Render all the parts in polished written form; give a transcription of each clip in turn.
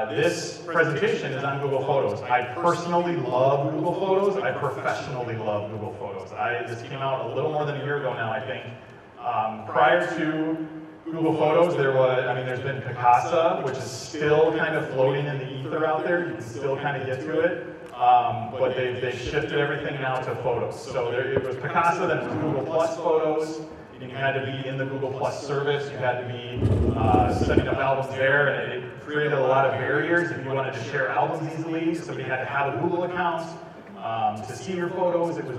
This presentation is on Google Photos. I personally love Google Photos. I professionally love Google Photos. This came out a little more than a year ago now, I think. Prior to Google Photos, there's been Kafka, which is still kind of floating in the ether out there. You can still kind of get to it, but they've shifted everything now to Photos. So it was Kafka, then it was Google Plus Photos. You had to be in the Google Plus service. You had to be setting up albums there, and it created a lot of barriers. If you wanted to share albums easily, somebody had to have a Google account to see your photos. It was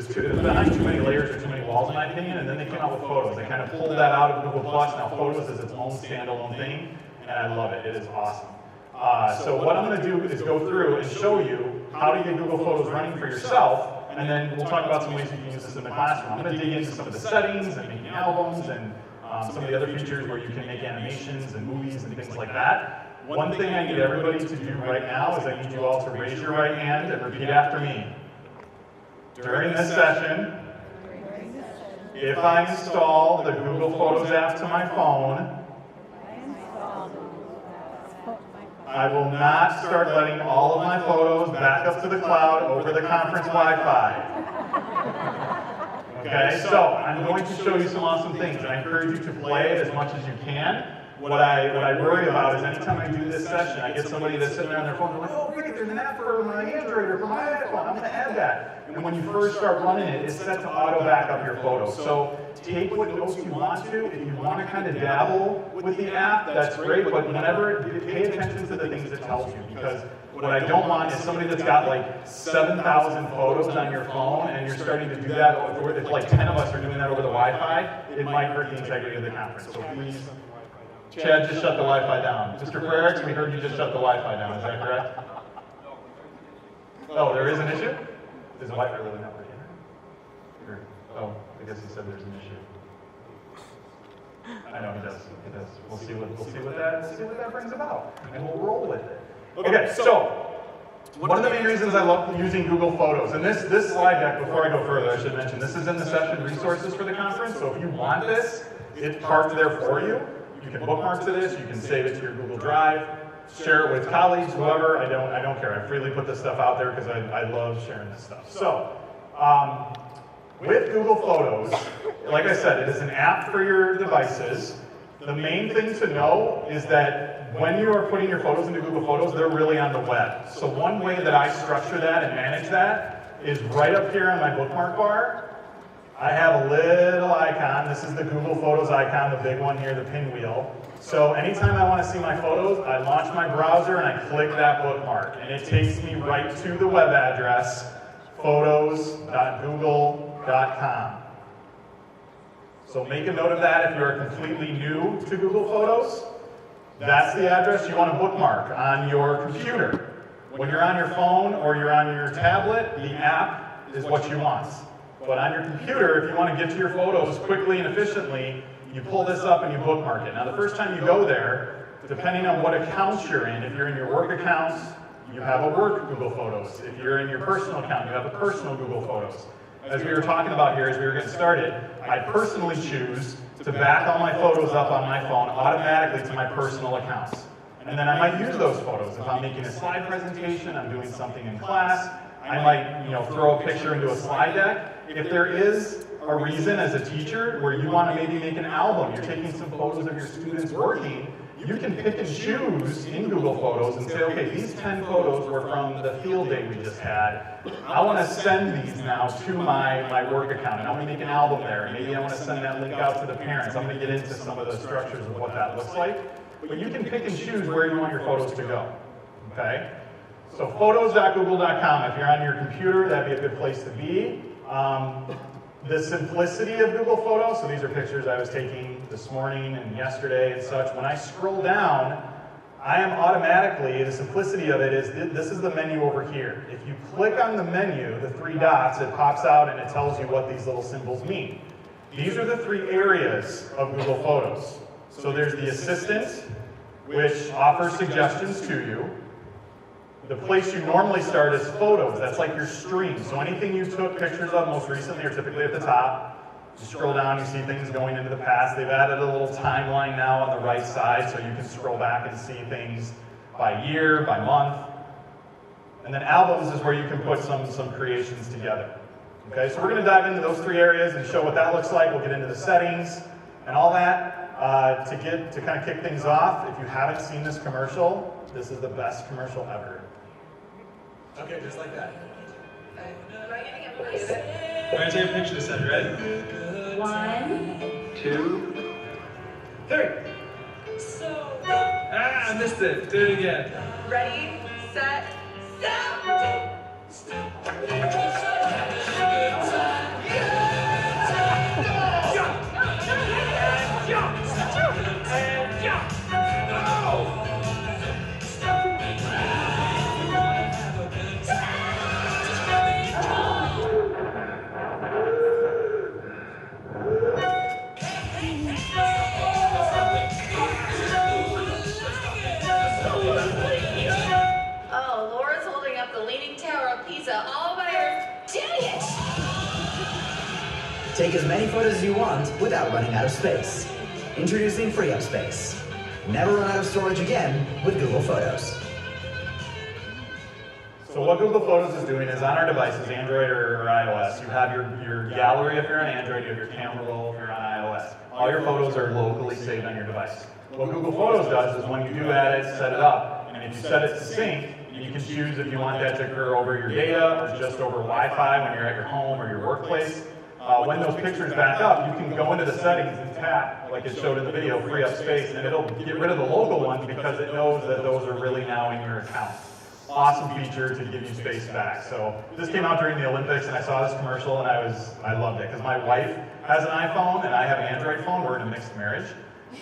behind too many layers or too many walls, in my opinion, and then they came out with Photos. They kind of pulled that out of Google Plus. Now Photos is its own standalone thing, and I love it. It is awesome. So what I'm going to do is go through and show you how to get Google Photos running for yourself, and then we'll talk about some ways you can use this in the classroom. I'm going to dig into some of the settings and making albums and some of the other features where you can make animations and movies and things like that. One thing I need everybody to do right now is I need you all to raise your right hand and repeat after me. During this session, if I install the Google Photos app to my phone, I will not start letting all of my photos back up to the cloud over the conference Wi-Fi. Okay, so I'm going to show you some awesome things, and I encourage you to play it as much as you can. What I worry about is anytime I do this session, I get somebody that's sitting there on their phone, they're like, oh great, there's an app for my Android or for my iPhone, I'm going to add that. And when you first start running it, it's set to auto back up your photos. So take what notes you want to. If you want to kind of dabble with the app, that's great, but whenever, pay attention to the things it tells you, because what I don't want is somebody that's got like 7,000 photos on your phone and you're starting to do that, if like 10 of us are doing that over the Wi-Fi, it might hurt the integrity of the conference. So please, Chad just shut the Wi-Fi down. Mr. Frericks, we heard you just shut the Wi-Fi down, is that correct? Oh, there is an issue? Is the Wi-Fi really not working? Oh, I guess he said there's an issue. I know he does. He does. We'll see what that brings about, and we'll roll with it. Okay, so one of the main reasons I love using Google Photos, and this slide deck, before I go further, I should mention this is in the session resources for the conference. So if you want this, it's parked there for you. You can bookmark to this. You can save it to your Google Drive. Share it with colleagues, whoever. I don't care. I freely put this stuff out there because I love sharing this stuff. So, with Google Photos, like I said, it is an app for your devices. The main thing to know is that when you are putting your photos into Google Photos, they're really on the web. So one way that I structure that and manage that is right up here on my bookmark bar. I have a little icon. This is the Google Photos icon, the big one here, the pinwheel. So anytime I want to see my photos, I launch my browser and I click that bookmark. And it takes me right to the web address, photos.google.com. So make a note of that if you are completely new to Google Photos. That's the address you want to bookmark on your computer. When you're on your phone or you're on your tablet, the app is what you want. But on your computer, if you want to get to your photos quickly and efficiently, you pull this up and you bookmark it. Now the first time you go there, depending on what accounts you're in, if you're in your work accounts, you have a work Google Photos. If you're in your personal account, you have a personal Google Photos. As we were talking about here, as we were getting started, I personally choose to back all my photos up on my phone automatically to my personal accounts. And then I might use those photos. If I'm making a slide presentation, I'm doing something in class, I might throw a picture into a slide deck. If there is a reason as a teacher where you want to maybe make an album, you're taking some photos of your students working, you can pick and choose in Google Photos and say, okay, these 10 photos were from the field day we just had. I want to send these now to my work account, and I want to make an album there. Maybe I want to send that link out to the parents. I'm going to get into some of the structures of what that looks like. But you can pick and choose where you want your photos to go, okay? So photos.google.com, if you're on your computer, that'd be a good place to be. The simplicity of Google Photos, so these are pictures I was taking this morning and yesterday and such. When I scroll down, I am automatically, the simplicity of it is, this is the menu over here. If you click on the menu, the three dots, it pops out and it tells you what these little symbols mean. These are the three areas of Google Photos. So there's the assistant, which offers suggestions to you. The place you normally start is photos. That's like your stream. So anything you took pictures of most recently are typically at the top. You scroll down, you see things going into the past. They've added a little timeline now on the right side, so you can scroll back and see things by year, by month. And then albums is where you can put some creations together. Okay, so we're going to dive into those three areas and show what that looks like. We'll get into the settings and all that. To kind of kick things off, if you haven't seen this commercial, this is the best commercial ever. Okay, just like that. We're going to take a picture this time. Ready? 1, 2, 3. I missed it. Do it again. ready, set, stop! Oh, Laura's holding up the Leaning Tower of Pisa all by her. Dang it! Take as many photos as you want without running out of space. Introducing Free Up Space. Never run out of storage again with Google Photos. So what Google Photos is doing is on our devices, Android or iOS, you have your gallery if you're on Android, you have your camera roll if you're on iOS. All your photos are locally saved on your device. What Google Photos does is when you do add it, set it up, and if you set it to sync, you can choose if you want that to occur over your data or just over Wi-Fi when you're at your home or your workplace. When those pictures back up, you can go into the settings and tap, like it showed in the video, Free Up Space, and it'll get rid of the local ones because it knows that those are really now in your account. Awesome feature to give you space back. So this came out during the Olympics, and I saw this commercial, and I loved it because my wife has an iPhone and I have an Android phone. We're in a mixed marriage,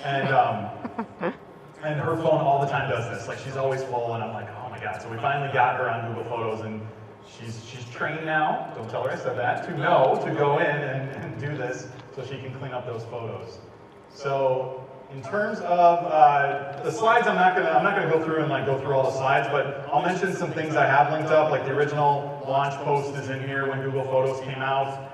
and her phone all the time does this. Like she's always full, and I'm like, oh my god. So we finally got her on Google Photos, and she's trained now. Don't tell her I said that. To know to go in and do this, so she can clean up those photos. So in terms of the slides, I'm not gonna go through and go through all the slides, but I'll mention some things I have linked up, like the original launch post is in here when Google Photos came out.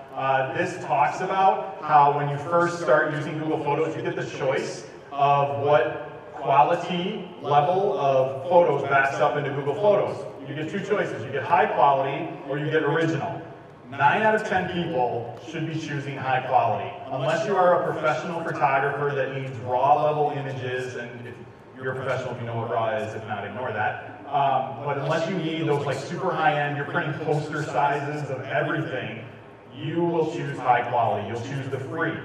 This talks about how when you first start using Google Photos, you get the choice of what quality level of photos backs up into Google Photos. You get two choices. You get high quality or you get original. 9 out of 10 people should be choosing high quality. Unless you are a professional photographer that needs raw level images, and if you're a professional, if you know what raw is, if not, ignore that. But unless you need those super high end, you're printing poster sizes of everything, you will choose high quality. You'll choose the free.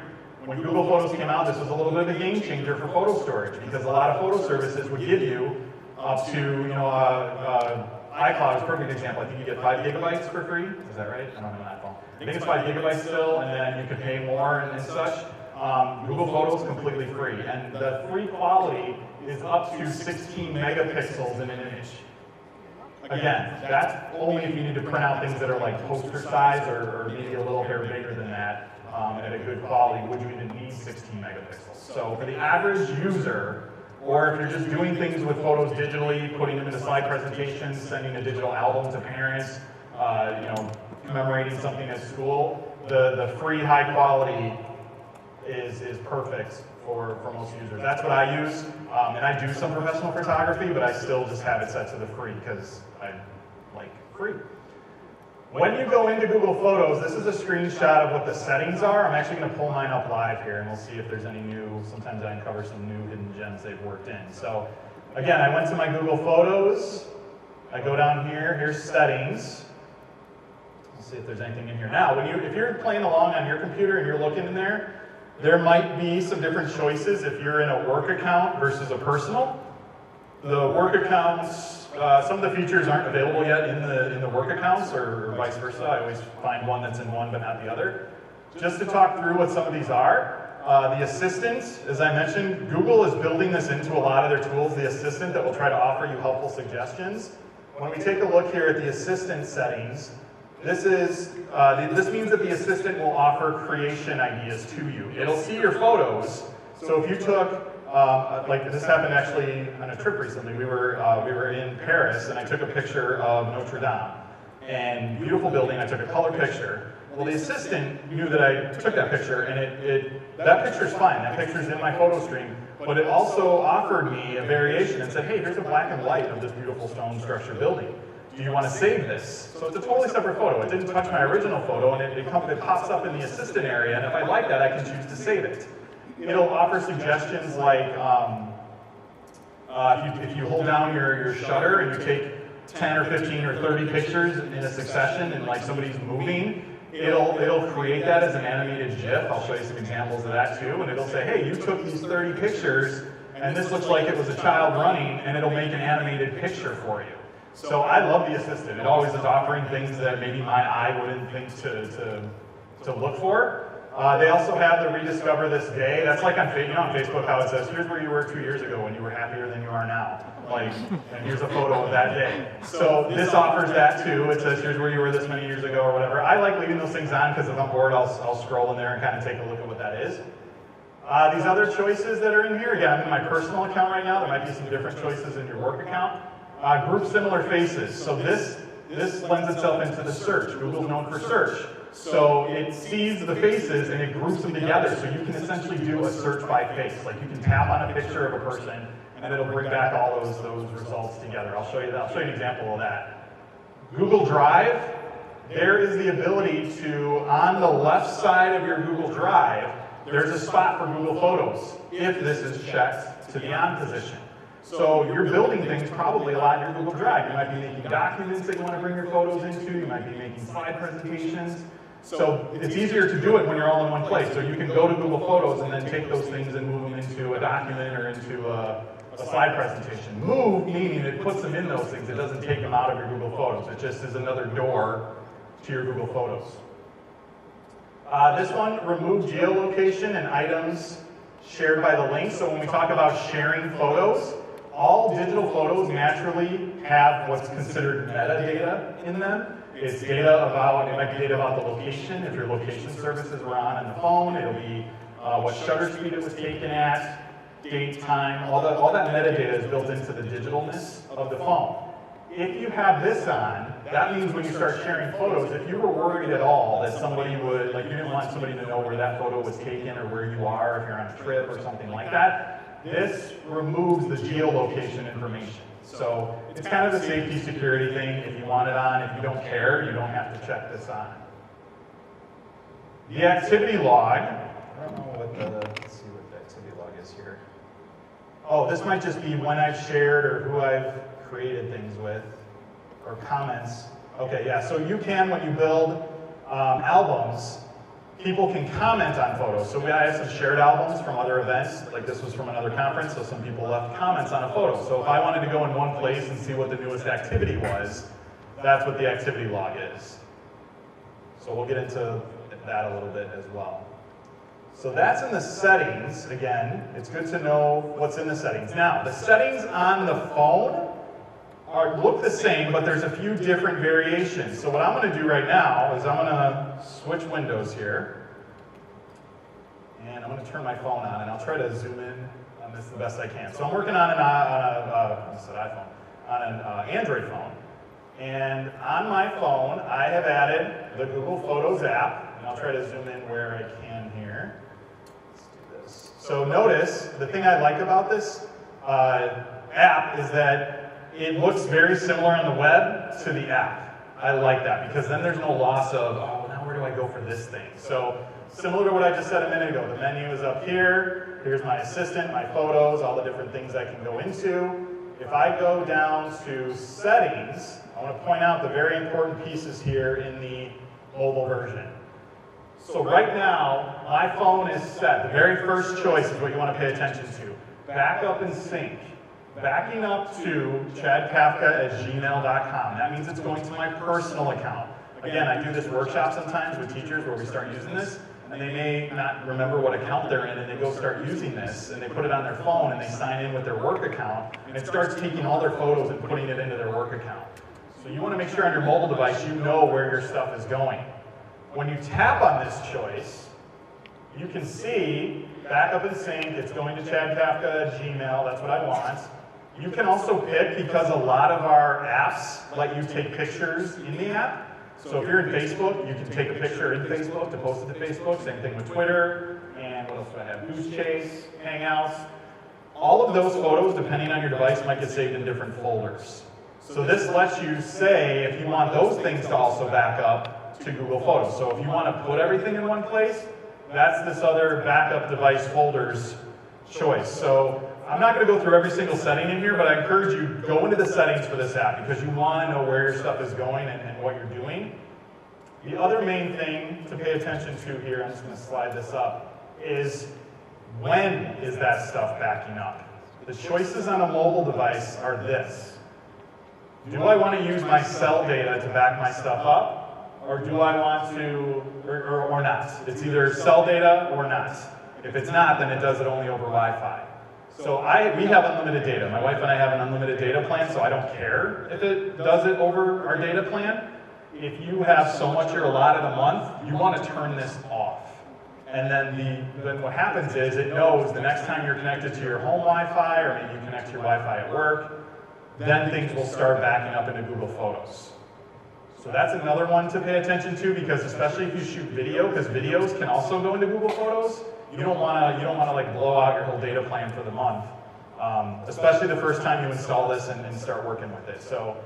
When Google Photos came out, this was a little bit of a game changer for photo storage because a lot of photo services would give you up to, iCloud is a perfect example. I think you get 5 gigabytes for free. Is that right? I don't have an iPhone. I think it's 5 gigabytes still, and then you can pay more and such. Google Photos completely free, and the free quality is up to 16 megapixels in an image. Again, that's only if you need to print out things that are like poster size or maybe a little hair bigger than that at a good quality. Would you even need 16 megapixels? So for the average user, or if you're just doing things with photos digitally, putting them into slide presentations, sending a digital album to parents, commemorating something at school, the free high quality is perfect for most users. That's what I use, and I do some professional photography, but I still just have it set to the free because I like free. When you go into Google Photos, this is a screenshot of what the settings are. I'm actually going to pull mine up live here, and we'll see if there's any new, sometimes I uncover some new hidden gems they've worked in. So again, I went to my Google Photos. I go down here, here's settings. Let's see if there's anything in here. Now, if you're playing along on your computer and you're looking in there might be some different choices if you're in a work account versus a personal. The work accounts, some of the features aren't available yet in the work accounts or vice versa. I always find one that's in one but not the other. Just to talk through what some of these are, the assistant, as I mentioned, Google is building this into a lot of their tools, the assistant that will try to offer you helpful suggestions. When we take a look here at the assistant settings, this means that the assistant will offer creation ideas to you. It'll see your photos, so if you took, like this happened actually on a trip recently. We were in Paris, and I took a picture of Notre Dame. And beautiful building, I took a color picture. Well, the assistant knew that I took that picture, and that picture's fine. That picture's in my photo stream, but it also offered me a variation and said, hey, here's a black and white of this beautiful stone structure building. Do you want to save this? So it's a totally separate photo. It didn't touch my original photo, and it pops up in the assistant area, and if I like that, I can choose to save it. It'll offer suggestions like, if you hold down your shutter and you take 10 or 15 or 30 pictures in a succession and like somebody's moving, it'll create that as an animated GIF. I'll show you some examples of that too, and it'll say, hey, you took these 30 pictures, and this looks like it was a child running, and it'll make an animated picture for you. So I love the assistant. It always is offering things that maybe my eye wouldn't think to look for. They also have the rediscover this day. That's like on Facebook how it says, here's where you were 2 years ago when you were happier than you are now. Like, and here's a photo of that day. So this offers that too. It says, here's where you were this many years ago or whatever. I like leaving those things on because if I'm bored, I'll scroll in there and kind of take a look at what that is. These other choices that are in here, again, I'm in my personal account right now. There might be some different choices in your work account. Group similar faces. So this lends itself into the search. Google's known for search. So it sees the faces and it groups them together. So you can essentially do a search by face. Like you can tap on a picture of a person and it'll bring back all those results together. I'll show you that. I'll show you an example of that. Google Drive, there is the ability to, on the left side of your Google Drive, there's a spot for Google Photos if this is checked to the on position. So you're building things probably a lot in your Google Drive. You might be making documents that you want to bring your photos into. You might be making slide presentations. So it's easier to do it when you're all in one place. So you can go to Google Photos and then take those things and move them into a document or into a slide presentation. Move, meaning it puts them in those things. It doesn't take them out of your Google Photos. It just is another door to your Google Photos. This one, remove geolocation and items shared by the link. So when we talk about sharing photos, all digital photos naturally have what's considered metadata in them. It's data about, it might be data about the location. If your location services were on the phone, it'll be what shutter speed it was taken at, date, time, all that metadata is built into the digitalness of the phone. If you have this on, that means when you start sharing photos, if you were worried at all that somebody would, like you didn't want somebody to know where that photo was taken or where you are, if you're on a trip or something like that, this removes the geolocation information. So it's kind of a safety security thing. If you want it on, if you don't care, you don't have to check this on. The activity log, I don't know let's see what the activity log is here. Oh, this might just be when I've shared or who I've created things with, or comments. Okay, yeah, so you can, when you build albums, people can comment on photos. So I have some shared albums from other events, like this was from another conference, so some people left comments on a photo. So if I wanted to go in one place and see what the newest activity was, that's what the activity log is. So we'll get into that a little bit as well. So that's in the settings. Again, it's good to know what's in the settings. Now, the settings on the phone look the same, but there's a few different variations. So what I'm going to do right now is I'm going to switch windows here. And I'm going to turn my phone on, and I'll try to zoom in on this the best I can. So I'm working on an Android phone. And on my phone, I have added the Google Photos app. And I'll try to zoom in where I can here. Let's do this. So notice, the thing I like about this app is that it looks very similar on the web to the app. I like that because then there's no loss of, oh, now where do I go for this thing? So similar to what I just said a minute ago, the menu is up here. Here's my assistant, my photos, all the different things I can go into. If I go down to settings, I want to point out the very important pieces here in the mobile version. So right now, my phone is set. The very first choice is what you want to pay attention to. Backup and sync. Backing up to chadkafka@gmail.com. That means it's going to my personal account. Again, I do this workshop sometimes with teachers where we start using this, and they may not remember what account they're in, and they go start using this, and they put it on their phone, and they sign in with their work account, and it starts taking all their photos and putting it into their work account. So you want to make sure on your mobile device you know where your stuff is going. When you tap on this choice, you can see backup and sync. It's going to chadkafka@gmail. That's what I want. You can also pick, because a lot of our apps let you take pictures in the app, So if you're in Facebook, you can take a picture in Facebook to post it to Facebook. Same thing with Twitter, and what else do I have? Goose Chase, Hangouts. All of those photos, depending on your device, might get saved in different folders. So this lets you say if you want those things to also back up to Google Photos. So if you want to put everything in one place, that's this other backup device folders choice. So I'm not going to go through every single setting in here, but I encourage you to go into the settings for this app because you want to know where your stuff is going and what you're doing. The other main thing to pay attention to here, I'm just going to slide this up, is when is that stuff backing up? The choices on a mobile device are this. Do I want to use my cell data to back my stuff up? Or do I want to, or not? It's either cell data or not. If it's not, then it does it only over Wi-Fi. So we have unlimited data. My wife and I have an unlimited data plan, so I don't care if it does it over our data plan. If you have so much you're allotted a month, you want to turn this off. And then what happens is it knows the next time you're connected to your home Wi-Fi, or maybe you connect to your Wi-Fi at work, then things will start backing up into Google Photos. So that's another one to pay attention to, because especially if you shoot video, because videos can also go into Google Photos, you don't want to like blow out your whole data plan for the month, especially the first time you install this and start working with it. So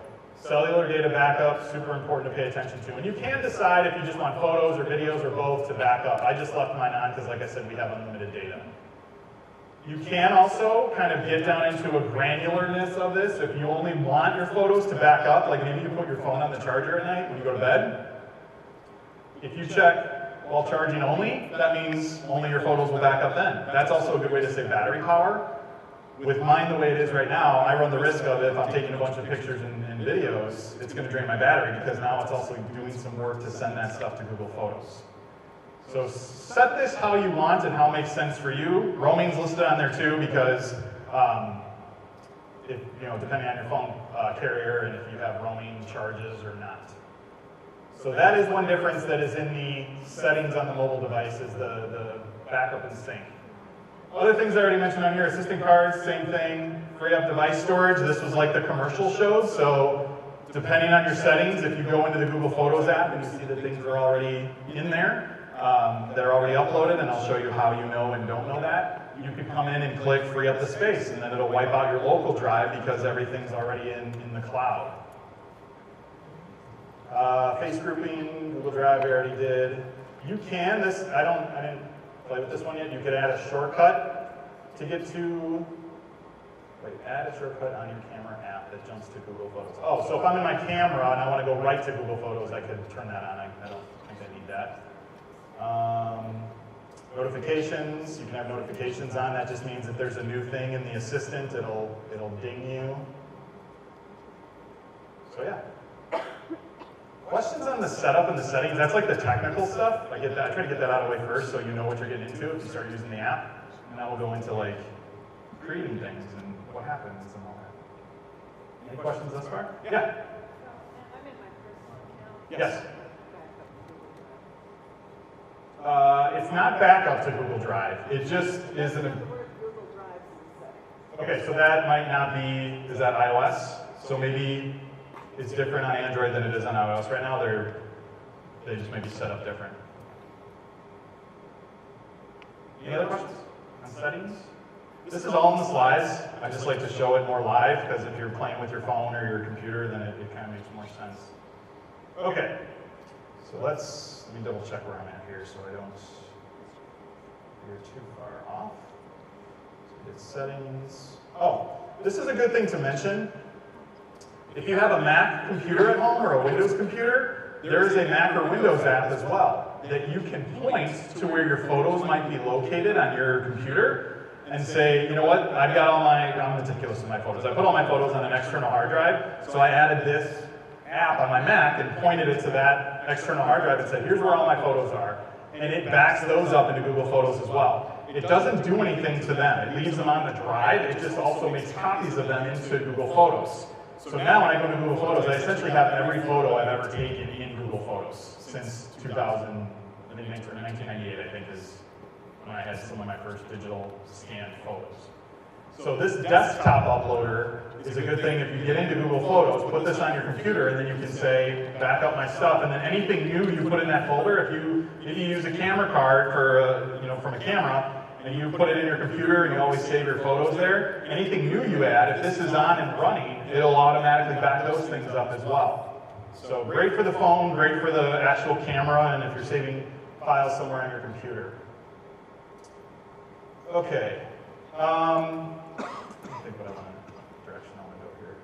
cellular data backup, super important to pay attention to. And you can decide if you just want photos or videos or both to back up. I just left mine on because, like I said, we have unlimited data. You can also kind of get down into a granularness of this. If you only want your photos to back up, like maybe you put your phone on the charger at night when you go to bed. If you check while charging only, that means only your photos will back up then. That's also a good way to save battery power. With mine the way it is right now, I run the risk of if I'm taking a bunch of pictures and videos, it's going to drain my battery because now it's also doing some work to send that stuff to Google Photos. So set this how you want and how it makes sense for you. Roaming's listed on there too because depending on your phone carrier and if you have roaming charges or not. So that is one difference that is in the settings on the mobile device is the backup and sync. Other things I already mentioned on here, assistant cards, same thing. Free up device storage. This was like the commercial showed. So depending on your settings, if you go into the Google Photos app and you see that things are already in there, they're already uploaded, and I'll show you how you know and don't know that. You can come in and click free up the space, and then it'll wipe out your local drive because everything's already in the cloud. Face grouping, Google Drive, I already did. You can, I didn't play with this one yet. You could add a shortcut to get to, add a shortcut on your camera app that jumps to Google Photos. Oh, so if I'm in my camera and I want to go right to Google Photos, I could turn that on. I don't think I need that. Notifications, you can have notifications on. That just means that there's a new thing in the assistant, it'll ding you. So yeah. Questions on the setup and the settings, that's like the technical stuff. I try to get that out of the way first so you know what you're getting into if you start using the app. And now we'll go into like creating things and what happens and all that. Any questions thus far? Yeah. I'm in my personal account. Yes. It's not backup to Google Drive. It just is an. The word Google Drive in the settings. Okay, so that might not be. Is that iOS? So maybe it's different on Android than it is on iOS. Right now, they just may be set up different. Any other questions on settings? This is all in the slides. I just like to show it more live because if you're playing with your phone or your computer, then it kind of makes more sense. Okay, so let me double check where I'm at here so I don't veer too far off. So hit settings. Oh, this is a good thing to mention. If you have a Mac computer at home or a Windows computer, there is a Mac or Windows app as well that you can point to where your photos might be located on your computer and say, you know what, I'm meticulous with my photos. I put all my photos on an external hard drive, so I added this app on my Mac and pointed it to that external hard drive and said, here's where all my photos are. And it backs those up into Google Photos as well. It doesn't do anything to them. It leaves them on the drive. It just also makes copies of them into Google Photos. So now when I go to Google Photos, I essentially have every photo I've ever taken in Google Photos since 1998, I think, is when I had some of my first digital scanned photos. So this desktop uploader is a good thing if you get into Google Photos, put this on your computer, and then you can say, back up my stuff, and then anything new you put in that folder, if you use a camera card for, from a camera, and you put it in your computer and you always save your photos there, anything new you add, if this is on and running, it'll automatically back those things up as well. So great for the phone, great for the actual camera, and if you're saving files somewhere on your computer. Okay. I think what direction I want to go here.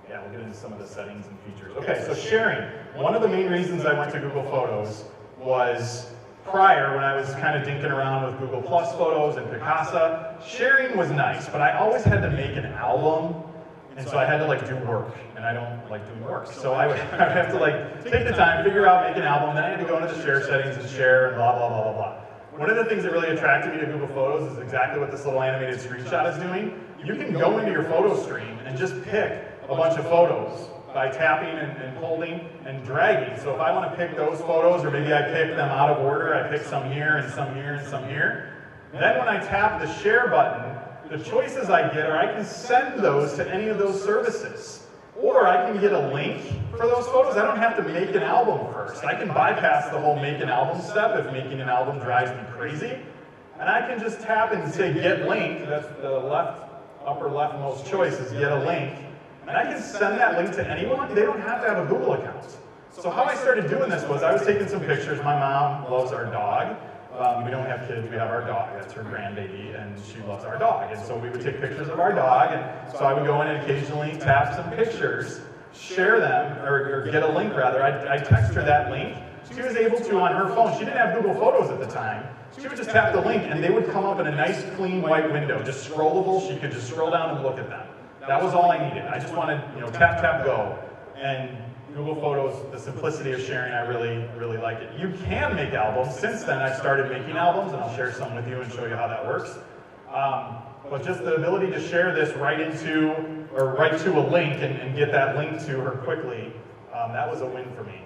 Yeah, we'll get into some of the settings and features. Okay, so sharing. One of the main reasons I went to Google Photos was prior, when I was kind of dinking around with Google Plus Photos and Picasa, sharing was nice, but I always had to make an album, and so I had to do work, and I don't like doing work. So I would have to take the time, figure out, make an album, then I had to go into the share settings and share and blah, blah, blah, blah, blah. One of the things that really attracted me to Google Photos is exactly what this little animated screenshot is doing. You can go into your photo stream and just pick a bunch of photos by tapping and holding and dragging. So if I want to pick those photos, or maybe I pick them out of order, I pick some here and some here and some here, then when I tap the share button, the choices I get are I can send those to any of those services. Or I can get a link for those photos. I don't have to make an album first. I can bypass the whole make an album step if making an album drives me crazy. And I can just tap and say get link. That's the upper leftmost choice is get a link. And I can send that link to anyone. They don't have to have a Google account. So how I started doing this was I was taking some pictures. My mom loves our dog. We don't have kids, we have our dog. That's her grandbaby, and she loves our dog. And so we would take pictures of our dog, and so I would go in and occasionally tap some pictures, share them, or get a link rather. I'd text her that link. She was able to on her phone. She didn't have Google Photos at the time. She would just tap the link, and they would come up in a nice, clean, white window, just scrollable. She could just scroll down and look at them. That was all I needed. I just wanted, tap, tap, go. And Google Photos, the simplicity of sharing, I really, really like it. You can make albums. Since then, I've started making albums, and I'll share some with you and show you how that works. But just the ability to share this right to a link and get that link to her quickly, that was a win for me.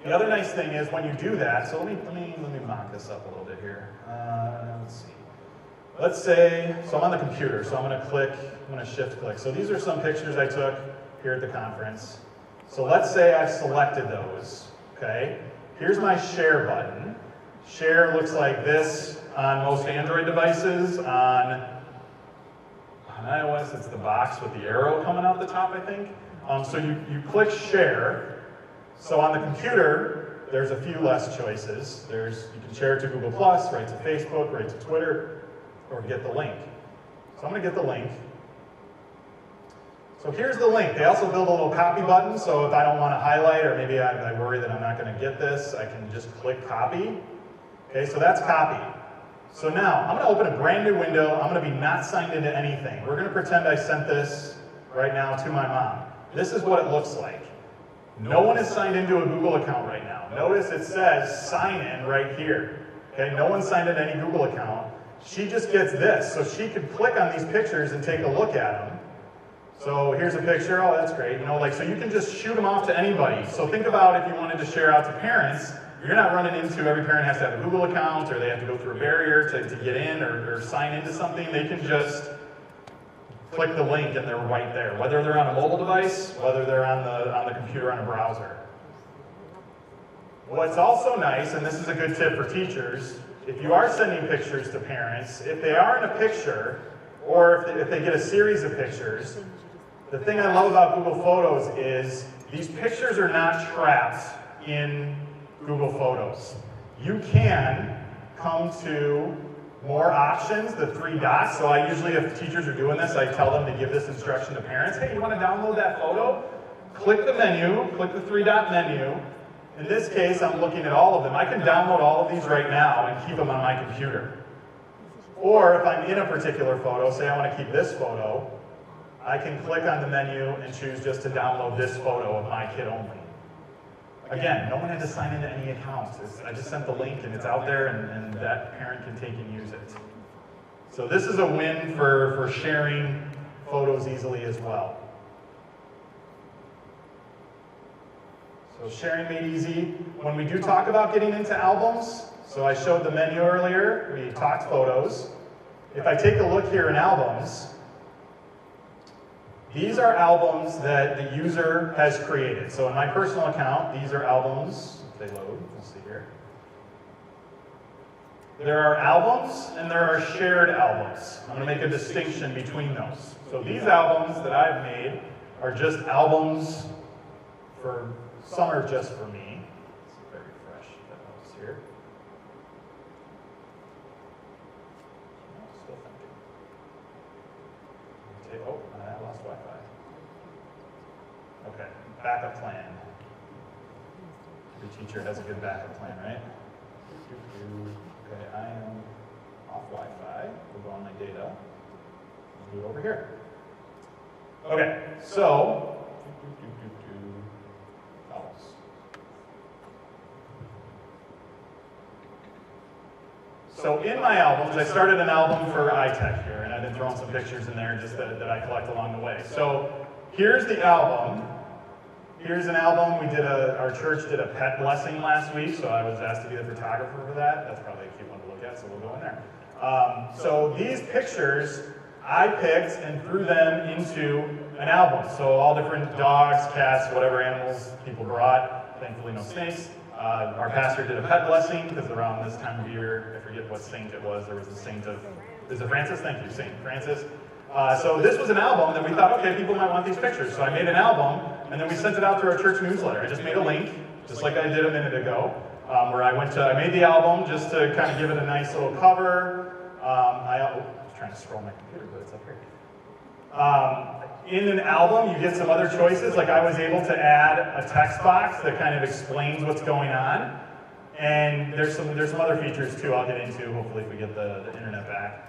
The other nice thing is when you do that, so let me mock this up a little bit here. Let's see. Let's say, so I'm on the computer, so I'm going to shift click. So these are some pictures I took here at the conference. So let's say I've selected those, okay? Here's my share button. Share looks like this on most Android devices. On iOS, it's the box with the arrow coming out the top, I think. So you click share. So on the computer, there's a few less choices. You can share it to Google+, write to Facebook, write to Twitter, or get the link. So I'm going to get the link. So here's the link. They also build a little copy button, so if I don't want to highlight, or maybe I worry that I'm not going to get this, I can just click copy. Okay, so that's copy. So now, I'm going to open a brand new window. I'm going to be not signed into anything. We're going to pretend I sent this right now to my mom. This is what it looks like. No one is signed into a Google account right now. Notice it says sign in right here. Okay, no one's signed into any Google account. She just gets this, so she could click on these pictures and take a look at them. So here's a picture, oh that's great, so you can just shoot them off to anybody. So think about if you wanted to share out to parents, you're not running into every parent has to have a Google account, or they have to go through a barrier to get in or sign into something. They can just click the link and they're right there, whether they're on a mobile device, whether they're on the computer on a browser. What's also nice, and this is a good tip for teachers, if you are sending pictures to parents, if they are in a picture, or if they get a series of pictures, the thing I love about Google Photos is these pictures are not trapped in Google Photos. You can come to more options, the 3 dots. So I usually, if teachers are doing this, I tell them to give this instruction to parents. Hey, you want to download that photo? Click the menu, click the 3-dot menu. In this case, I'm looking at all of them. I can download all of these right now and keep them on my computer. Or if I'm in a particular photo, say I want to keep this photo, I can click on the menu and choose just to download this photo of my kid only. Again, no one had to sign into any account. I just sent the link and it's out there and that parent can take and use it. So this is a win for sharing photos easily as well. So sharing made easy. When we do talk about getting into albums, so I showed the menu earlier, we talked photos. if I take a look here in albums, these are albums that the user has created. So in my personal account, these are albums. If they load, we'll see here. There are albums and there are shared albums. I'm going to make a distinction between those. So these albums that I've made are just albums for, some are just for me. It's very fresh, that helps here. Still thinking. Oh, I lost Wi-Fi. Okay, backup plan. Every teacher has a good backup plan, right? Okay, I am off Wi-Fi. We'll go on my data. We'll do it over here. Okay, so albums. So in my albums, I started an album for iTech here, and I've been throwing some pictures in there just that I collect along the way. So here's the album. Here's an album. Our church did a pet blessing last week, so I was asked to be the photographer for that. That's probably a cute one to look at, so we'll go in there. So these pictures, I picked and threw them into an album. So all different dogs, cats, whatever animals people brought. Thankfully no snakes. Our pastor did a pet blessing, because around this time of year, I forget what saint it was, there was a saint of, is it Francis? Thank you, Saint Francis. So this was an album that we thought, okay, people might want these pictures. So I made an album, and then we sent it out to our church newsletter. I just made a link, just like I did a minute ago, where I made the album just to kind of give it a nice little cover. I was trying to scroll my computer, but it's up here. In an album, you get some other choices. Like I was able to add a text box that kind of explains what's going on. And there's some other features too I'll get into, hopefully if we get the internet back.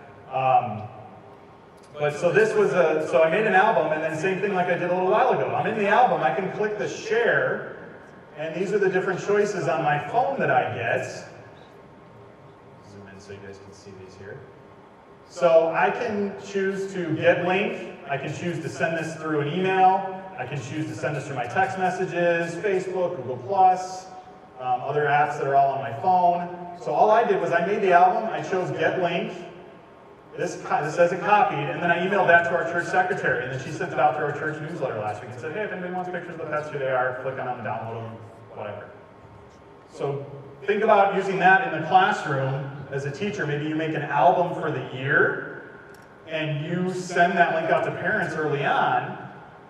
But so this was so I made an album, and then same thing like I did a little while ago. I'm in the album, I can click the share, and these are the different choices on my phone that I get. Zoom in so you guys can see these here. So I can choose to get link, I can choose to send this through an email, I can choose to send this through my text messages, Facebook, Google+, other apps that are all on my phone. So all I did was I made the album, I chose get link, this says it copied, and then I emailed that to our church secretary, and then she sent it out to our church newsletter last week and said, hey, if anybody wants pictures of the pets, here they are, click on them, download them, whatever. So think about using that in the classroom as a teacher. Maybe you make an album for the year, and you send that link out to parents early on,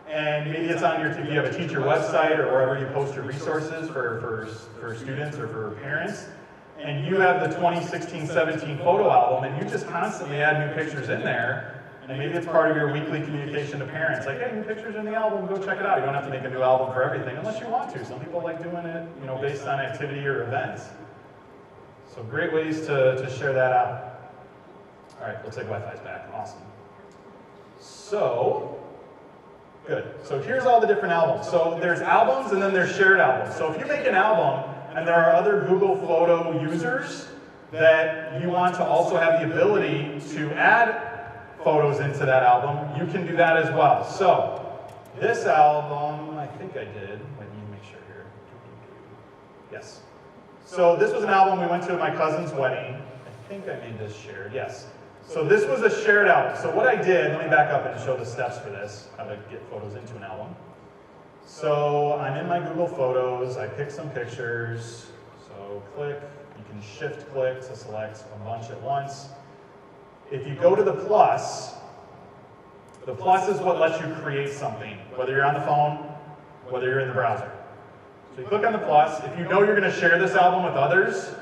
and maybe it's on if you have a teacher website or wherever you post your resources for students or for parents, and you have the 2016-17 photo album, and you just constantly add new pictures in there, and maybe it's part of your weekly communication to parents, like, hey, new pictures in the album, go check it out. You don't have to make a new album for everything, unless you want to. Some people like doing it, based on activity or events. So great ways to share that out. All right, looks like Wi-Fi's back. Awesome. So, good. So here's all the different albums. So there's albums, and then there's shared albums. So if you make an album, and there are other Google Photo users that you want to also have the ability to add photos into that album, you can do that as well. So this album, I think I did. Let me make sure here. Yes. So this was an album we went to at my cousin's wedding. I think I made this shared. Yes. So this was a shared album. So what I did, let me back up and show the steps for this, how to get photos into an album. So I'm in my Google Photos, I pick some pictures, so click, you can shift click to select a bunch at once. If you go to the plus is what lets you create something, whether you're on the phone, whether you're in the browser. So you click on the plus, if you know you're going to share this album with others,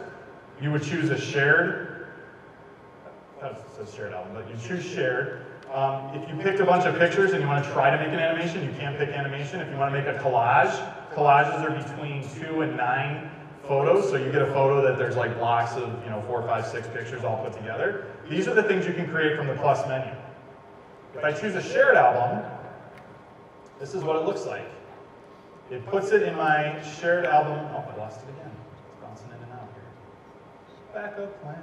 you would choose a shared, that says shared album, but you choose shared. If you picked a bunch of pictures and you want to try to make an animation, you can pick animation. If you want to make a collage, collages are between 2 and 9 photos, so you get a photo that there's like blocks of 4, 5, 6 pictures all put together. These are the things you can create from the plus menu. If I choose a shared album, this is what it looks like. It puts it in my shared album. Oh, I lost it again. It's bouncing in and out here. Backup plan.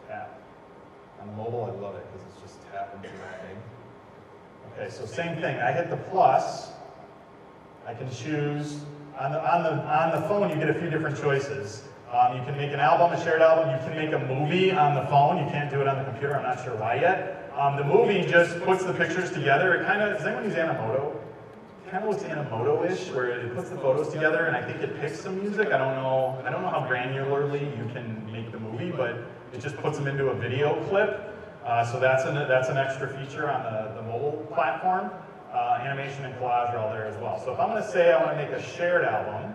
Tap. On mobile, I love it because it's just tap and drag. Okay, so same thing. I hit the plus. I can choose on the phone, you get a few different choices. You can make an album, a shared album. You can make a movie on the phone. You can't do it on the computer. I'm not sure why yet. The movie just puts the pictures together. It kind of, does anyone use Animoto? It kind of looks Animoto-ish, where it puts the photos together, and I think it picks some music. I don't know how granularly you can make the movie, but it just puts them into a video clip. So that's an extra feature on the mobile platform. Animation and collage are all there as well. So if I'm going to say I want to make a shared album,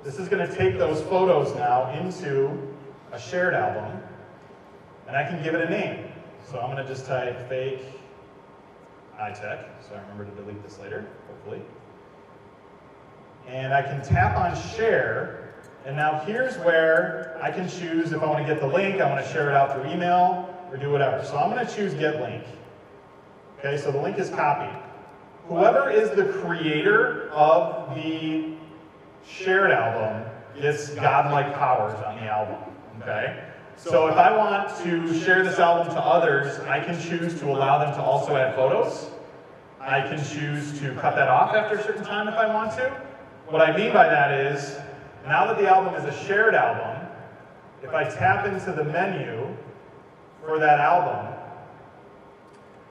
this is going to take those photos now into a shared album, and I can give it a name. So I'm going to just type fake iTech, so I remember to delete this later, hopefully. And I can tap on share, and now here's where I can choose if I want to get the link, I want to share it out through email, or do whatever. So I'm going to choose get link. Okay, so the link is copied. Whoever is the creator of the shared album gets godlike powers on the album, okay? So if I want to share this album to others, I can choose to allow them to also add photos. I can choose to cut that off after a certain time if I want to. What I mean by that is, now that the album is a shared album, if I tap into the menu for that album,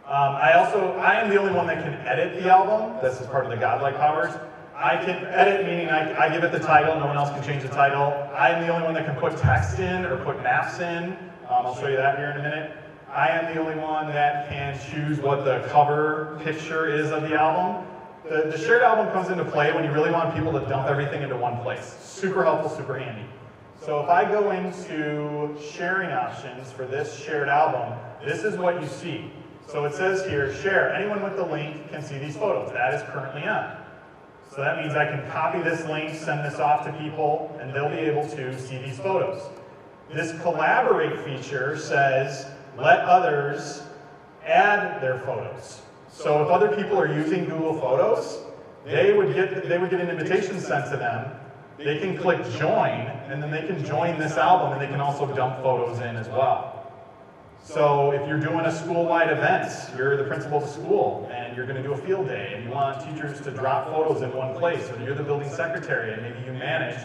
I am the only one that can edit the album. This is part of the godlike powers. I can edit, meaning I give it the title, no one else can change the title. I am the only one that can put text in or put maps in. I'll show you that here in a minute. I am the only one that can choose what the cover picture is of the album. The shared album comes into play when you really want people to dump everything into one place. Super helpful, super handy. So if I go into sharing options for this shared album, this is what you see. So it says here, share. Anyone with the link can see these photos. That is currently on. So that means I can copy this link, send this off to people, and they'll be able to see these photos. This collaborate feature says, let others add their photos. So if other people are using Google Photos, they would get an invitation sent to them. They can click join, and then they can join this album, and they can also dump photos in as well. So if you're doing a school-wide event, you're the principal of the school, and you're going to do a field day, and you want teachers to drop photos in one place, or you're the building secretary, and maybe you manage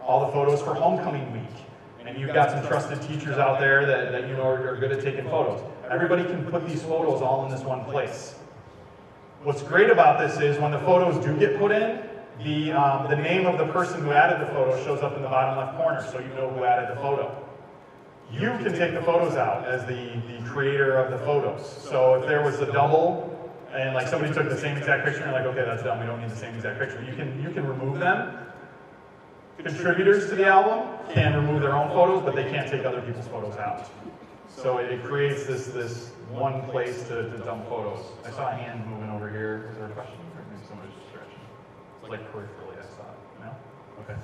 all the photos for homecoming week, and you've got some trusted teachers out there that you know are good at taking photos. Everybody can put these photos all in this one place. What's great about this is when the photos do get put in, the name of the person who added the photo shows up in the bottom left corner, so you know who added the photo. You can take the photos out as the creator of the photos. So if there was a double, and like somebody took the same exact picture, and you're like, okay, that's dumb, we don't need the same exact picture. You can remove them. Contributors to the album can remove their own photos, but they can't take other people's photos out. So it creates this one place to dump photos. I saw a hand moving over here. Is there a question? Or maybe somebody's just stretching. It's like peripherally, I saw it. No? Okay.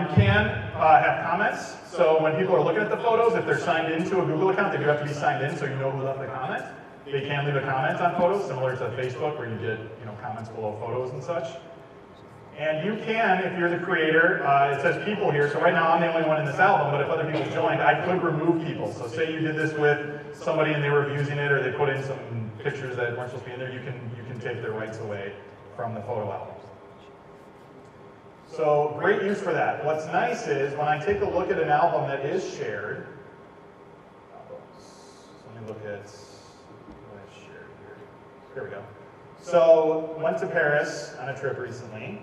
You can have comments. So when people are looking at the photos, if they're signed into a Google account, they do have to be signed in so you know who left the comment. They can leave a comment on photos, similar to Facebook where you get comments below photos and such. And you can, if you're the creator, it says people here, so right now I'm the only one in this album, but if other people joined, I could remove people. So say you did this with somebody and they were abusing it, or they put in some pictures that weren't supposed to be in there, you can take their rights away from the photo album. So great use for that. What's nice is when I take a look at an album that is shared, let me look at what I shared here. Here we go. So went to Paris on a trip recently,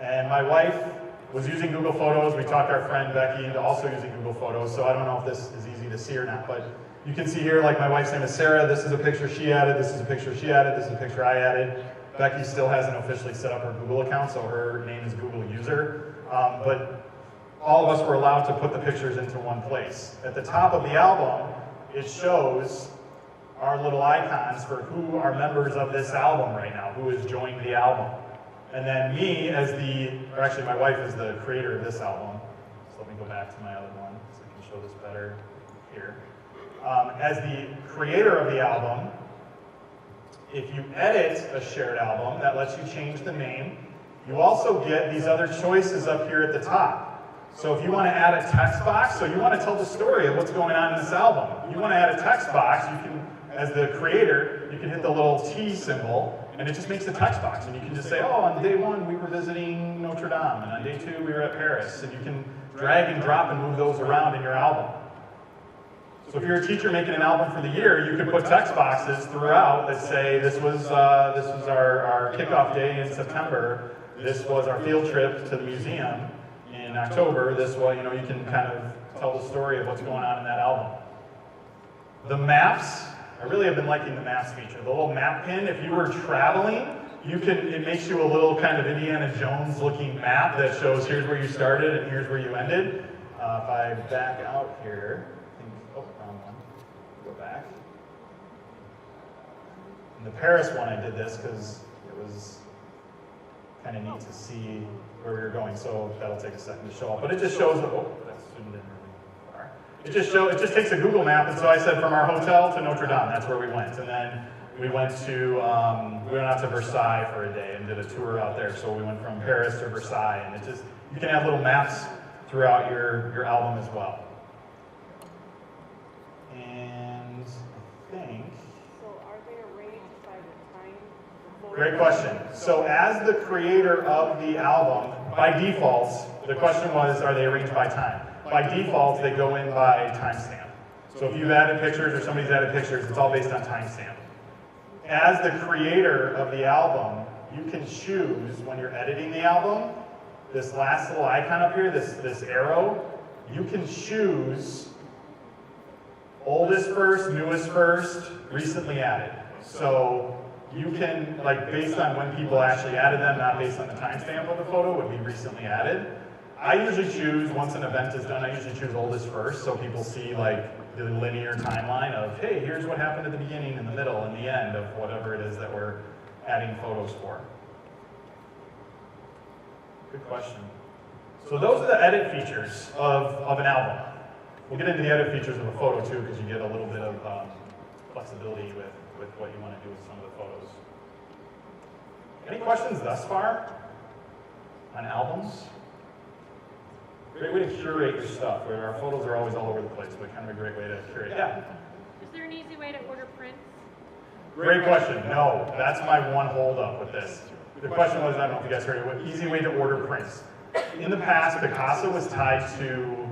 and my wife was using Google Photos. We talked our friend Becky into also using Google Photos, so I don't know if this is easy to see or not, but you can see here, like my wife's name is Sarah. This is a picture she added. This is a picture she added. This is a picture I added. Becky still hasn't officially set up her Google account, so her name is Google User. But all of us were allowed to put the pictures into one place. At the top of the album, it shows our little icons for who are members of this album right now, who has joined the album. And then me as actually my wife is the creator of this album. So let me go back to my other one so I can show this better here. As the creator of the album, if you edit a shared album, that lets you change the name. You also get these other choices up here at the top. So if you want to add a text box, so you want to tell the story of what's going on in this album. You want to add a text box, you can, as the creator, you can hit the little T symbol, and it just makes a text box, and you can just say, oh, on day 1 we were visiting Notre Dame, and on day 2 we were at Paris, and you can drag and drop and move those around in your album. So if you're a teacher making an album for the year, you could put text boxes throughout that say, this was our kickoff day in September, this was our field trip to the museum in October, this was, you know, you can kind of tell the story of what's going on in that album. The maps, I really have been liking the maps feature. The little map pin, if you were traveling, it makes you a little kind of Indiana Jones looking map that shows here's where you started and here's where you ended. If I back out here, wrong one, go back. In the Paris one I did this because it was kind of neat to see where we were going, so that'll take a second to show up. But it just shows, that's zoomed in really far. It just takes a Google map, and so I said from our hotel to Notre Dame, that's where we went. And then we went out to Versailles for a day and did a tour out there. So we went from Paris to Versailles, and you can have little maps throughout your album as well. And I think... So are they arranged by the time? Great question. So as the creator of the album, by default, the question was, are they arranged by time? By default, they go in by timestamp. So if you've added pictures or somebody's added pictures, it's all based on timestamp. As the creator of the album, you can choose when you're editing the album, this last little icon up here, this arrow, you can choose oldest first, newest first, recently added. So you can, like, based on when people actually added them, not based on the timestamp of the photo, would be recently added. I usually choose, once an event is done, I usually choose oldest first, so people see, like, the linear timeline of, hey, here's what happened at the beginning, in the middle, and the end of whatever it is that we're adding photos for. Good question. So those are the edit features of an album. We'll get into the edit features of a photo too, because you get a little bit of flexibility with what you want to do with some of the photos. Any questions thus far on albums? Great way to curate your stuff, where our photos are always all over the place, but kind of a great way to curate. Yeah? Is there an easy way to order prints? Great question. No, that's my one hold up with this. The question was, I don't know if you guys heard it, what easy way to order prints. In the past, Picasa was tied to,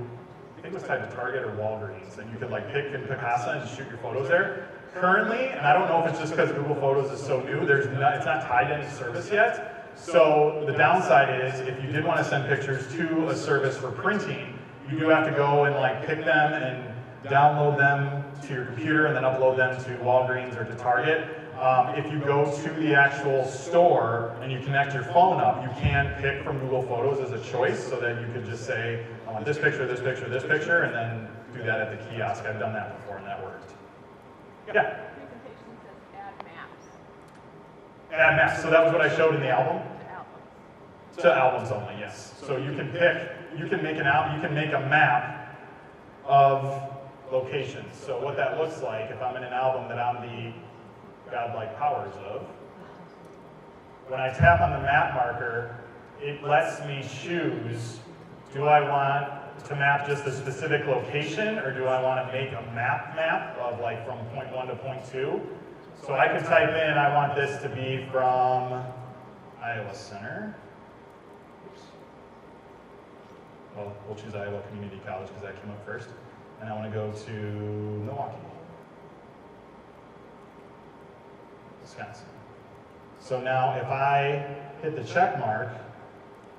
I think it was tied to Target or Walgreens, and you could like pick in Picasa and shoot your photos there. Currently, and I don't know if it's just because Google Photos is so new, it's not tied to any service yet. So the downside is, if you did want to send pictures to a service for printing, you do have to go and like pick them and download them to your computer and then upload them to Walgreens or to Target. If you go to the actual store and you connect your phone up, you can pick from Google Photos as a choice, so that you could just say, I want this picture, this picture, this picture, and then do that at the kiosk. I've done that before and that worked. Yeah? Presentation says add maps. Add maps. So that was what I showed in the album? To albums. To albums only, yes. So you can pick, you can make a map of locations. So what that looks like, if I'm in an album that I'm the godlike powers of, when I tap on the map marker, it lets me choose, do I want to map just a specific location, or do I want to make a map of like from point 1 to point 2? So I can type in, I want this to be from Iowa Center. Oops. Well, we'll choose Iowa Community College because that came up first. And I want to go to Milwaukee, Wisconsin. So now if I hit the check mark,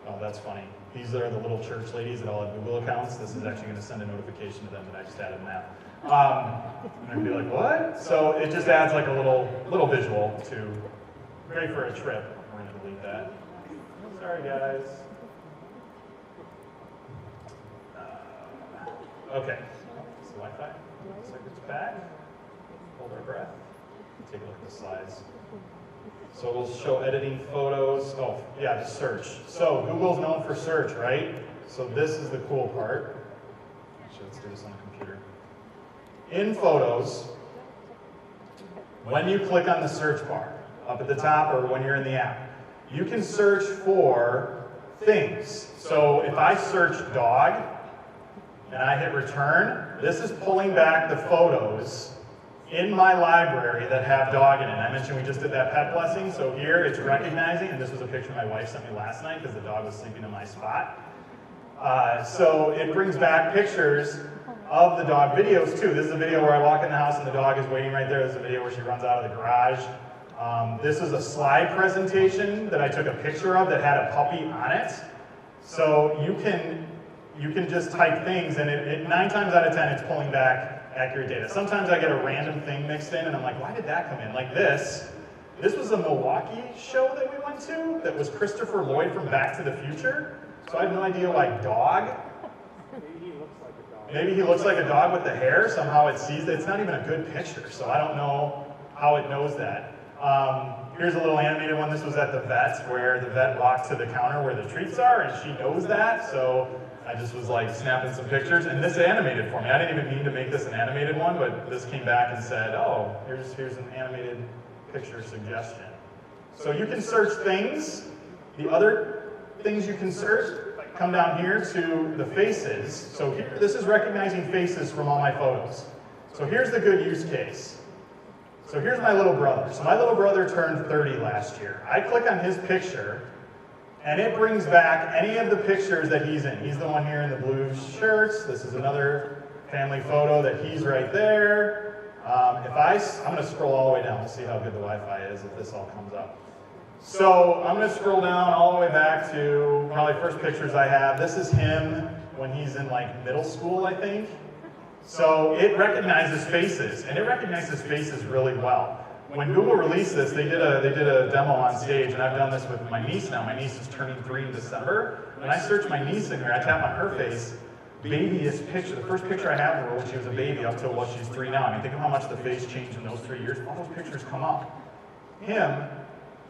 oh, that's funny. These are the little church ladies that all have Google accounts. This is actually going to send a notification to them that I just added a map. And they'd be like, what? So it just adds like a little visual to, great for a trip. We're going to delete that. Sorry, guys. Okay. So Wi-Fi. Looks like it's back. Hold our breath. Take a look at the slides. So we'll show editing photos. Oh, yeah, the search. So Google's known for search, right? So this is the cool part. Actually, let's do this on the computer. In Photos, when you click on the search bar up at the top or when you're in the app, you can search for things. So if I search dog and I hit return, this is pulling back the photos in my library that have dog in it. I mentioned we just did that pet blessing, so here it's recognizing, and this was a picture my wife sent me last night because the dog was sleeping in my spot. So it brings back pictures of the dog. Videos too. This is a video where I walk in the house and the dog is waiting right there. This is a video where she runs out of the garage. This is a slide presentation that I took a picture of that had a puppy on it. So you can just type things and it 9 times out of 10 it's pulling back accurate data. Sometimes I get a random thing mixed in and I'm like, why did that come in? Like this was a Milwaukee show that we went to that was Christopher Lloyd from Back to the Future. So I have no idea why dog. Maybe he looks like a dog with the hair. Somehow it sees that. It's not even a good picture, so I don't know how it knows that. Here's a little animated one. This was at the vet, where the vet walked to the counter where the treats are, and she knows that, so I just was like snapping some pictures, and this animated for me. I didn't even mean to make this an animated one, but this came back and said, oh, here's an animated picture suggestion. So you can search things. The other things you can search come down here to the faces. So here, this is recognizing faces from all my photos. So here's the good use case. So here's my little brother. So my little brother turned 30 last year. I click on his picture, and it brings back any of the pictures that he's in. He's the one here in the blue shirts. This is another family photo that he's right there. I'm going to scroll all the way down to see how good the Wi-Fi is if this all comes up. So I'm going to scroll down all the way back to probably first pictures I have. This is him when he's in like middle school, I think. So it recognizes faces, and it recognizes faces really well. When Google released this, they did a demo on stage, and I've done this with my niece now. My niece is turning 3 in December. When I search my niece in here, I tap on her face, babyest picture. The first picture I have of her when she was a baby up till she's 3 now. I mean, think of how much the face changed in those 3 years. All those pictures come up.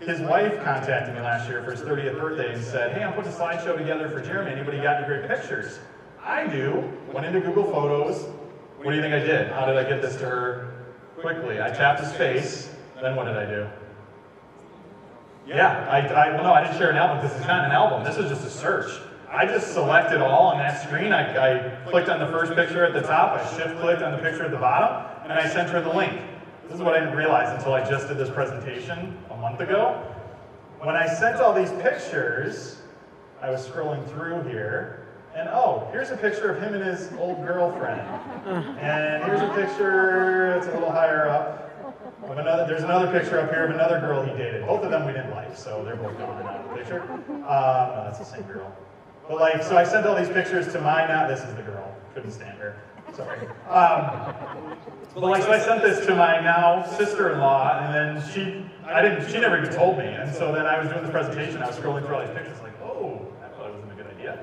His wife contacted me last year for his 30th birthday and said, hey, I'm putting a slideshow together for Jeremy. Anybody got any great pictures? I do. Went into Google Photos. What do you think I did? How did I get this to her quickly? I tapped his face. Then what did I do? Yeah, I didn't share an album because it's not an album. This is just a search. I just selected all on that screen. I clicked on the first picture at the top. I shift-clicked on the picture at the bottom, and I sent her the link. This is what I didn't realize until I just did this presentation a month ago. When I sent all these pictures, I was scrolling through here, and oh, here's a picture of him and his old girlfriend. And here's a picture that's a little higher up. There's another picture up here of another girl he dated. Both of them we didn't like, so they're both gone out of the picture. No, that's the same girl. But so I sent all these pictures to this is the girl. Couldn't stand her. Sorry. So I sent this to my now sister-in-law, and then she never even told me. And so then I was doing this presentation, I was scrolling through all these pictures, like, oh, that probably wasn't a good idea.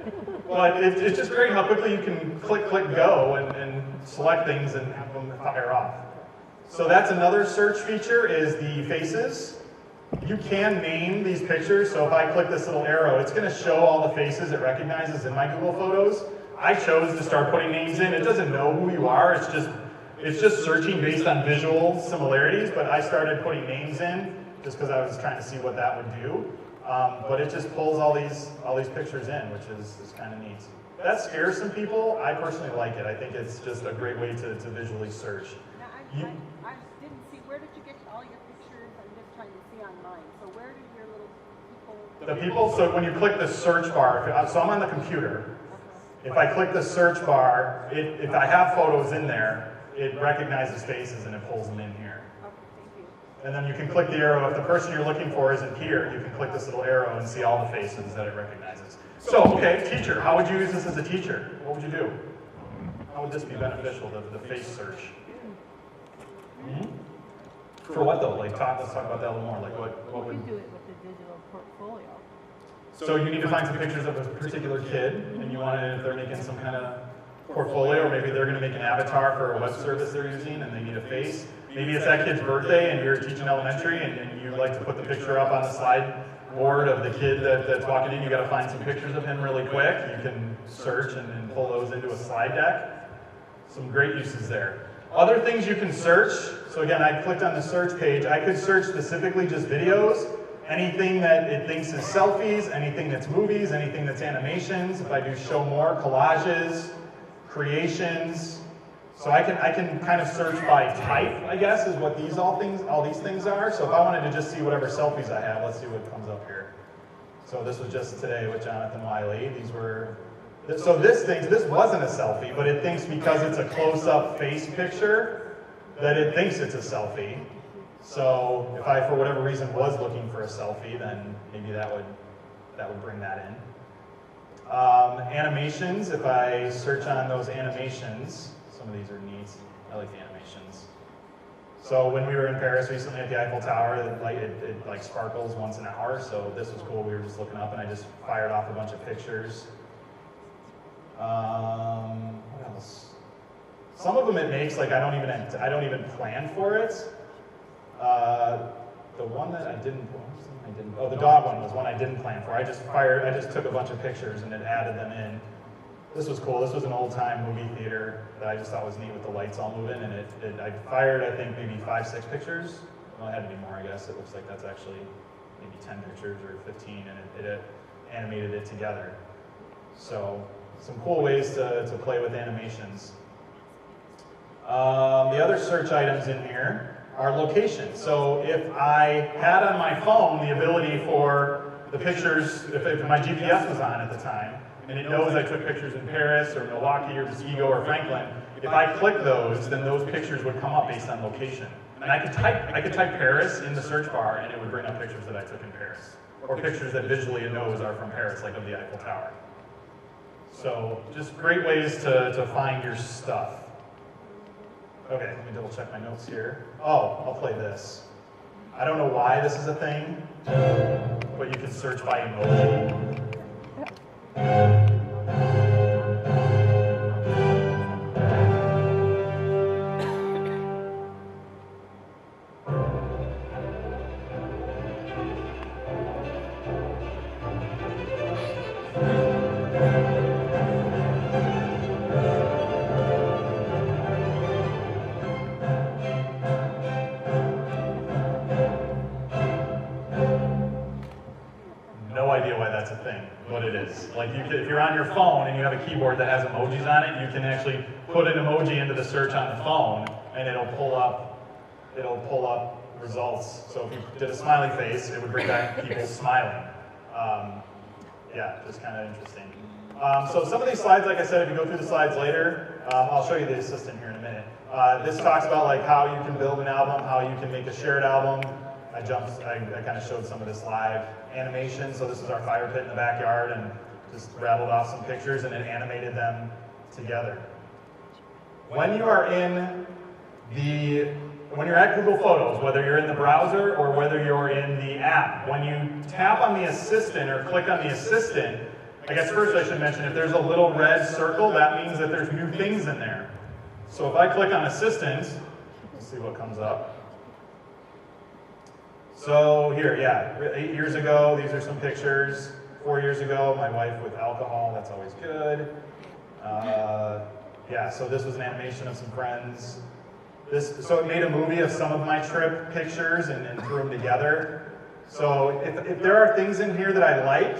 But it's just great how quickly you can click, go, and select things and have them fire off. So that's another search feature is the faces. You can name these pictures, so if I click this little arrow, it's going to show all the faces it recognizes in my Google Photos. I chose to start putting names in. It doesn't know who you are, it's just searching based on visual similarities, but I started putting names in just because I was trying to see what that would do. But it just pulls all these pictures in, which is kind of neat. That scares some people. I personally like it. I think it's just a great way to visually search. Now, I didn't see, where did you get all your pictures? I'm just trying to see on mine. So where did your little people... So when you click the search bar, so I'm on the computer. If I click the search bar, if I have photos in there, it recognizes faces and it pulls them in here. Okay, thank you. And then you can click the arrow. If the person you're looking for isn't here, you can click this little arrow and see all the faces that it recognizes. So, okay, teacher, how would you use this as a teacher? What would you do? How would this be beneficial, the face search? Mm-hmm. For what though? Let's talk about that a little more. Like what would... You can do it with the digital portfolio. So you need to find some pictures of a particular kid, and you want to, if they're making some kind of portfolio, or maybe they're going to make an avatar for a web service they're using, and they need a face. Maybe it's that kid's birthday, and you're teaching elementary, and you like to put the picture up on the slide board of the kid that's walking in. You got to find some pictures of him really quick. You can search and pull those into a slide deck. Some great uses there. Other things you can search. So again, I clicked on the search page. I could search specifically just videos. Anything that it thinks is selfies, anything that's movies, anything that's animations. If I do show more, collages, creations, So I can kind of search by type, I guess, is what all these things are. So if I wanted to just see whatever selfies I have, let's see what comes up here. So this was just today with Jonathan Wiley. These were, so this wasn't a selfie, but it thinks because it's a close-up face picture that it thinks it's a selfie. So if I, for whatever reason, was looking for a selfie, then maybe that would bring that in. Animations, if I search on those animations, some of these are neat. I like the animations. So when we were in Paris recently at the Eiffel Tower, it like sparkles once an hour, so this was cool. We were just looking up and I just fired off a bunch of pictures. What else? Some of them it makes like I don't even plan for it. The one that I didn't, oh, the dog one was one I didn't plan for. I just took a bunch of pictures and it added them in. This was cool. This was an old-time movie theater that I just thought was neat with the lights all moving, and I fired, I think, maybe 5, 6 pictures. Well, it had to be more, I guess. It looks like that's actually maybe 10 pictures or 15, and it animated it together. So some cool ways to play with animations. The other search items in here are location. So if I had on my phone the ability for the pictures, if my GPS was on at the time, and it knows I took pictures in Paris or Milwaukee or Muskego or Franklin, if I click those, then those pictures would come up based on location. And I could type Paris in the search bar and it would bring up pictures that I took in Paris. Or pictures that visually it knows are from Paris, like of the Eiffel Tower. So just great ways to find your stuff. Okay, let me double check my notes here. Oh, I'll play this. I don't know why this is a thing, but you can search by emoji. No idea why that's a thing, but it is. Like if you're on your phone and you have a keyboard that has emojis on it, you can actually put an emoji into the search on the phone and it'll pull up results. So if you did a smiley face, it would bring back people smiling. Yeah, just kind of interesting. So some of these slides, like I said, if you go through the slides later, I'll show you the assistant here in a minute. This talks about like how you can build an album, how you can make a shared album. I kind of showed some of this live animation. So this is our fire pit in the backyard and just rattled off some pictures and it animated them together. When you are when you're at Google Photos, whether you're in the browser or whether you're in the app, when you tap on the assistant or click on the assistant, I guess first I should mention if there's a little red circle, that means that there's new things in there. So if I click on assistant, let's see what comes up. So here, yeah, 8 years ago, these are some pictures. 4 years ago, my wife with alcohol, that's always good. Yeah, so this was an animation of some friends. So it made a movie of some of my trip pictures and threw them together. So if there are things in here that I like,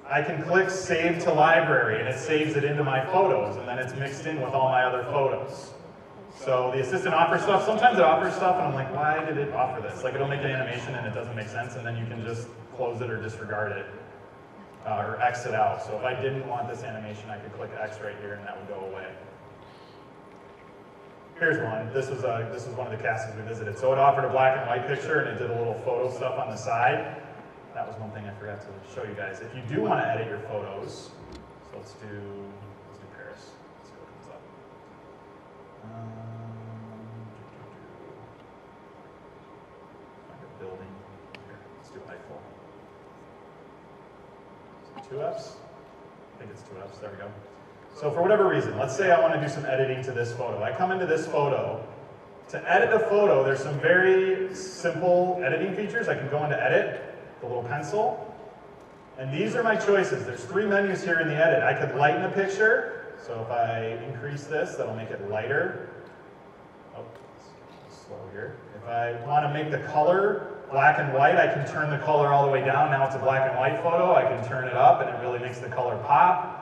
I can click Save to Library, and it saves it into my photos, and then it's mixed in with all my other photos. So the assistant offers stuff. Sometimes it offers stuff, and I'm like, why did it offer this? Like, it'll make an animation, and it doesn't make sense, and then you can just close it or disregard it, or X it out. So if I didn't want this animation, I could click X right here, and that would go away. Here's one. This was one of the castles we visited. So it offered a black and white picture, and it did a little photo stuff on the side. That was one thing I forgot to show you guys. If you do want to edit your photos, so let's do Paris. Let's see what comes up. Find a building. Here, let's do Eiffel. So 2 Fs? I think it's 2 Fs. There we go. So for whatever reason, let's say I want to do some editing to this photo. I come into this photo. To edit a photo, there's some very simple editing features. I can go into Edit, the little pencil, and these are my choices. There's 3 menus here in the edit. I could lighten a picture, so if I increase this, that'll make it lighter. Oh, it's slow here. If I want to make the color black and white, I can turn the color all the way down. Now it's a black and white photo. I can turn it up, and it really makes the color pop.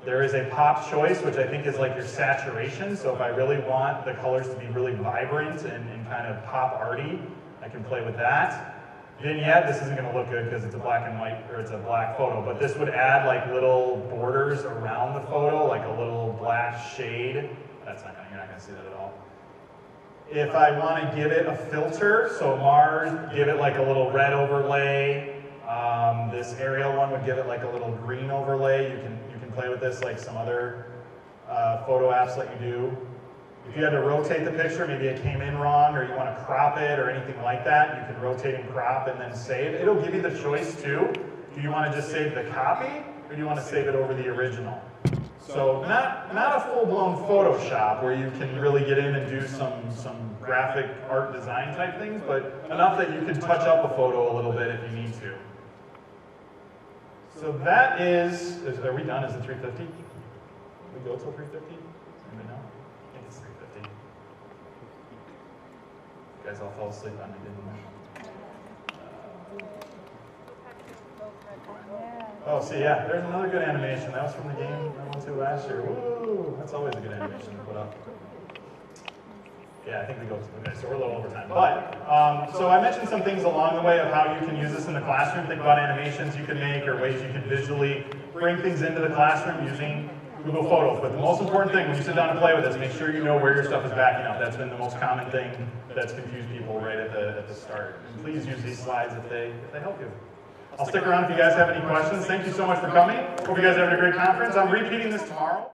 There is a pop choice, which I think is like your saturation. So if I really want the colors to be really vibrant and kind of pop arty, I can play with that. Vignette, this isn't going to look good because it's a black and white, or it's a black photo, but this would add like little borders around the photo, like a little black shade. That's not going to, you're not going to see that at all. If I want to give it a filter, so Mars, give it like a little red overlay. This aerial one would give it like a little green overlay. You can play with this like some other photo apps let you do. If you had to rotate the picture, maybe it came in wrong, or you want to crop it or anything like that, you can rotate and crop and then save. It'll give you the choice too. Do you want to just save the copy, or do you want to save it over the original? So not a full-blown Photoshop where you can really get in and do some graphic art design type things, but enough that you can touch up a photo a little bit if you need to. So that is are we done? Is it 3:50? We go till 3:50? Anybody know? I think it's 3:50. You guys all fall asleep on me, didn't you? Oh, see, yeah, there's another good animation. That was from the game I went to last year. Woo! That's always a good animation to put up. Yeah, I think we go. Okay, so we're a little over time. But, so I mentioned some things along the way of how you can use this in the classroom. Think about animations you can make or ways you can visually bring things into the classroom using Google Photos. But the most important thing when you sit down and play with this, make sure you know where your stuff is backing up. That's been the most common thing that's confused people right at the start. And please use these slides if they help you. I'll stick around if you guys have any questions. Thank you so much for coming. Hope you guys are having a great conference. I'm repeating this tomorrow.